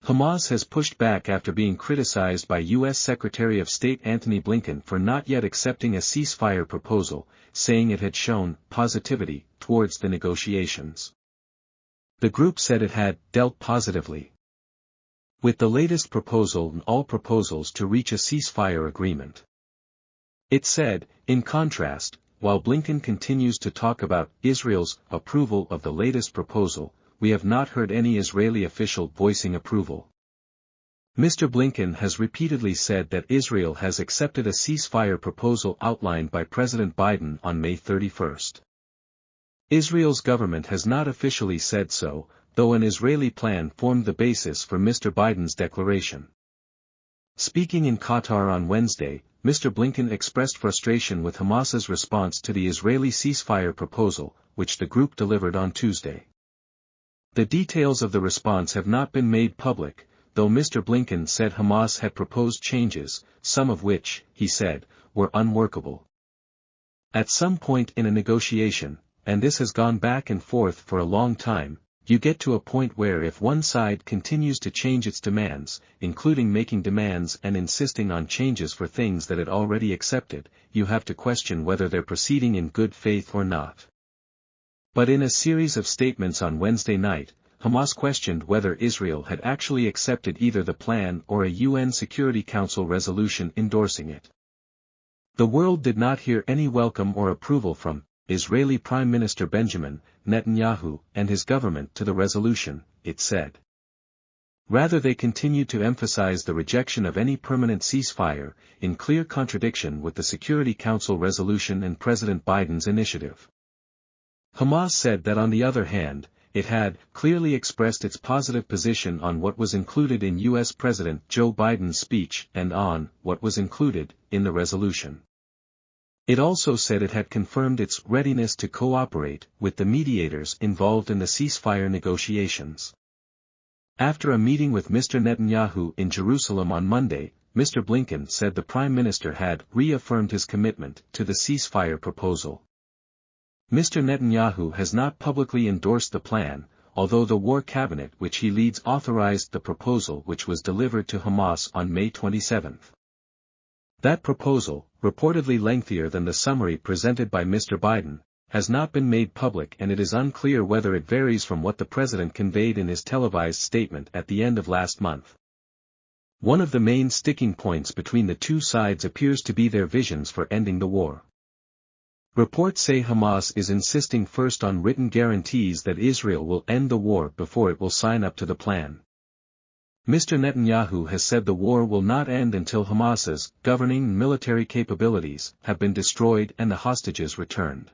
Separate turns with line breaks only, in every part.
Hamas has pushed back after being criticized by U.S. Secretary of State Antony Blinken for not yet accepting a ceasefire proposal, saying it had shown positivity towards the negotiations. The group said it had dealt positively with the latest proposal and all proposals to reach a ceasefire agreement. It said, in contrast, while Blinken continues to talk about Israel's approval of the latest proposal, we have not heard any Israeli official voicing approval. Mr. Blinken has repeatedly said that Israel has accepted a ceasefire proposal outlined by President Biden on May 31. Israel's government has not officially said so, though an Israeli plan formed the basis for Mr. Biden's declaration. Speaking in Qatar on Wednesday, Mr. Blinken expressed frustration with Hamas's response to the Israeli ceasefire proposal, which the group delivered on Tuesday. The details of the response have not been made public, though Mr. Blinken said Hamas had proposed changes, some of which, he said, were unworkable. At some point in a negotiation, and this has gone back and forth for a long time, you get to a point where if one side continues to change its demands, including making demands and insisting on changes for things that it already accepted, you have to question whether they're proceeding in good faith or not. But in a series of statements on Wednesday night, Hamas questioned whether Israel had actually accepted either the plan or a UN Security Council resolution endorsing it. The world did not hear any welcome or approval from Israeli Prime Minister Benjamin Netanyahu and his government to the resolution, it said. Rather, they continued to emphasize the rejection of any permanent ceasefire, in clear contradiction with the Security Council resolution and President Biden's initiative. Hamas said that on the other hand, it had clearly expressed its positive position on what was included in U.S. President Joe Biden's speech and on what was included in the resolution. It also said it had confirmed its readiness to cooperate with the mediators involved in the ceasefire negotiations. After a meeting with Mr. Netanyahu in Jerusalem on Monday, Mr. Blinken said the Prime Minister had reaffirmed his commitment to the ceasefire proposal. Mr. Netanyahu has not publicly endorsed the plan, although the War Cabinet which he leads authorized the proposal which was delivered to Hamas on May 27. That proposal, reportedly lengthier than the summary presented by Mr. Biden, has not been made public, and it is unclear whether it varies from what the president conveyed in his televised statement at the end of last month. One of the main sticking points between the two sides appears to be their visions for ending the war. Reports say Hamas is insisting first on written guarantees that Israel will end the war before it will sign up to the plan. Mr. Netanyahu has said the war will not end until Hamas's governing and military capabilities have been destroyed and the hostages returned.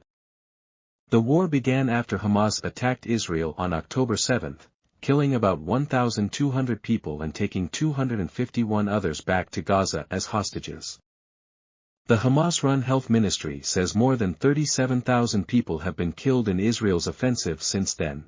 The war began after Hamas attacked Israel on October 7, killing about 1,200 people and taking 251 others back to Gaza as hostages. The Hamas-run health ministry says more than 37,000 people have been killed in Israel's offensive since then.